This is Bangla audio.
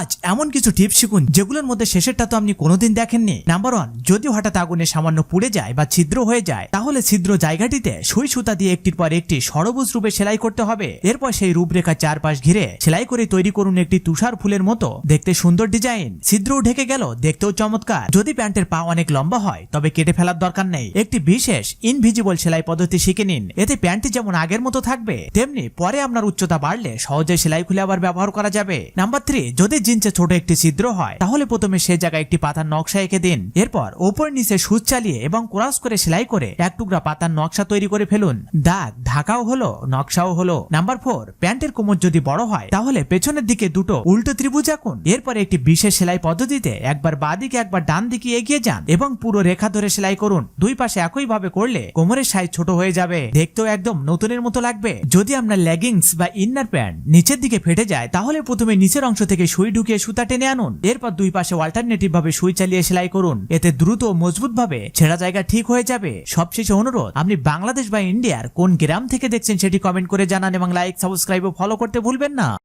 আজ এমন কিছু টিপস শিখুন যেগুলোর মধ্যে শেষেরটা তো আপনি কোনোদিন দেখেননি। নাম্বার 1, যদি হঠাৎ আগুনে সামান্য পুড়ে যায় বা ছিদ্র হয়ে যায় তাহলে ছিদ্র জায়গাটিতে সুই সুতা দিয়ে একটির পর একটি সরবুজ রূপে সেলাই করতে হবে। এরপর সেই রূপরেখার চারপাশ ঘিরে সেলাই করে তৈরি করুন একটি তুষার ফুলের মতো দেখতে সুন্দর ডিজাইন। ছিদ্রও ঢেকে গেল, দেখতেও চমৎকার। যদি প্যান্টের পা অনেক লম্বা হয় তবে কেটে ফেলার দরকার নেই, একটি বিশেষ ইনভিজিবল সেলাই পদ্ধতি শিখে নিন। এতে প্যান্টটি যেমন আগের মতো থাকবে তেমনি পরে আপনার উচ্চতা বাড়লে সহজে সেলাই খুলে আবার ব্যবহার করা যাবে। নাম্বার 3, যদি জিন্সে ছোট একটি ছিদ্র হয় তাহলে প্রথমে সে জায়গায় একটি পাতার নকশা এঁকে দিন। এরপর ওপর নিচে সুচ চালিয়ে এবং ক্রস করে সেলাই করে এক টুকরা পাতার নকশা তৈরি করে ফেলুন। দাগ ঢাকাও হলো, নকশাও হলো। নাম্বার 4, প্যান্টের কোমর যদি বড় হয় তাহলে পেছনের দিকে দুটো উল্টো ত্রিভুজ আঁকুন। এরপর একটি বিশেষ সেলাই পদ্ধতিতে একবার বাঁ দিকে একবার ডান দিকে এগিয়ে যান এবং পুরো রেখা ধরে সেলাই করুন। দুই পাশে একই ভাবে করলে কোমরের সাইজ ছোট হয়ে যাবে, দেখতেও একদম নতুনের মতো লাগবে। যদি আপনার লেগিংস বা ইনার প্যান্ট নিচের দিকে ফেটে যায় তাহলে প্রথমে নিচের অংশ থেকে সুই ঢুকিয়ে সুতা টেনে আনুন। এরপর দুই পাশে অল্টারনেটিভ ভাবে সুই চালিয়ে সেলাই করুন। এতে দ্রুত ও মজবুত ভাবে ছেঁড়া জায়গা ঠিক হয়ে যাবে। সবশেষে অনুরোধ, আপনি বাংলাদেশ বা ইন্ডিয়ার কোন গ্রাম থেকে দেখছেন সেটি কমেন্ট করে জানান এবং লাইক, সাবস্ক্রাইব ও ফলো করতে ভুলবেন না।